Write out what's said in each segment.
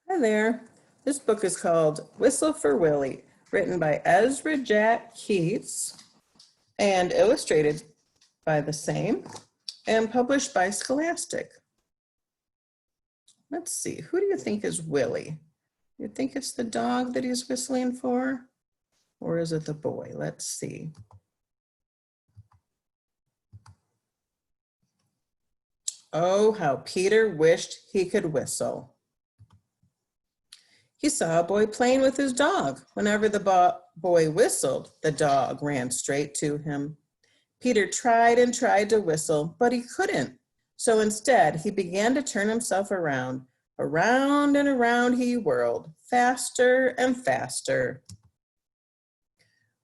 Hi there. This book is called Whistle for Willie, written by Ezra Keats and illustrated by the same and published by Scholastic. Let's see, who do you think is Willie? You think it's the dog that he's whistling for? Or is it the boy? Let's see. Oh, how Peter wished he could whistle. He saw a boy playing with his dog. Whenever the boy whistled, the dog ran straight to him. Peter tried and tried to whistle, but he couldn't. So instead, he began to turn himself around. Around and around he whirled, faster and faster.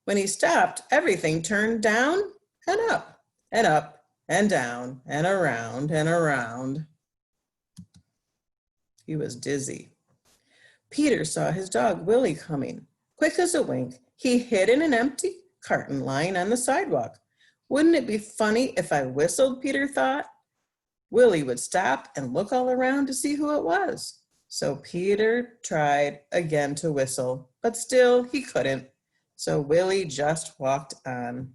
When he stopped, everything turned down and up and up and down and around and around. He was dizzy. Peter saw his dog Willie coming. Quick as a wink, he hid in an empty carton lying on the sidewalk. Wouldn't it be funny if I whistled, Peter thought. Willie would stop and look all around to see who it was. So Peter tried again to whistle, but still he couldn't. So Willie just walked on.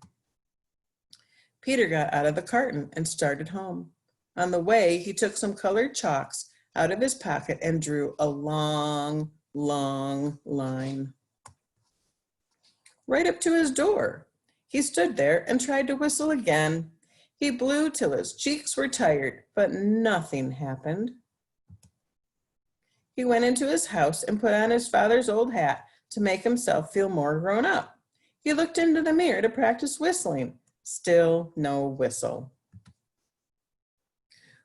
Peter got out of the carton and started home. On the way, he took some colored chalks out of his pocket and drew a long, long line right up to his door. He stood there and tried to whistle again. He blew till his cheeks were tired, but nothing happened. He went into his house and put on his father's old hat to make himself feel more grown up. He looked into the mirror to practice whistling. Still no whistle.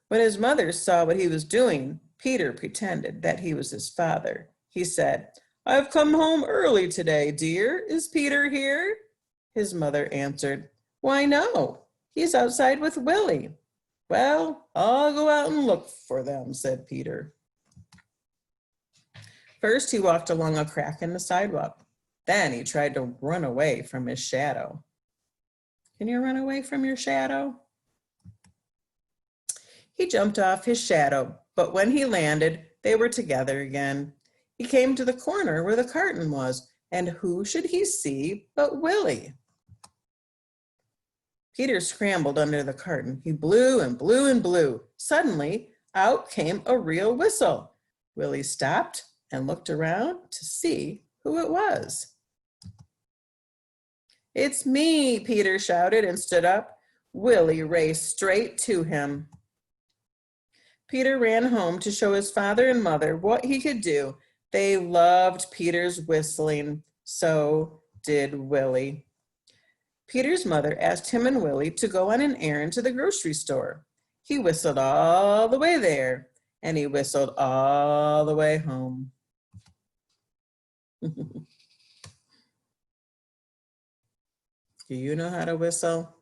When his mother saw what he was doing, Peter pretended that he was his father. He said, "I've come home early today, dear. Is Peter here?" His mother answered, "Why, no, he's outside with Willie." "Well, I'll go out and look for them," said Peter. First, he walked along a crack in the sidewalk. Then he tried to run away from his shadow. Can you run away from your shadow? He jumped off his shadow, but when he landed, they were together again. He came to the corner where the carton was, and who should he see but Willie? Peter scrambled under the carton. He blew and blew and blew. Suddenly, out came a real whistle. Willie stopped and looked around to see who it was. "It's me," Peter shouted and stood up. Willie raced straight to him. Peter ran home to show his father and mother what he could do. They loved Peter's whistling. So did Willie. Peter's mother asked him and Willie to go on an errand to the grocery store. He whistled all the way there, and he whistled all the way home. Do you know how to whistle?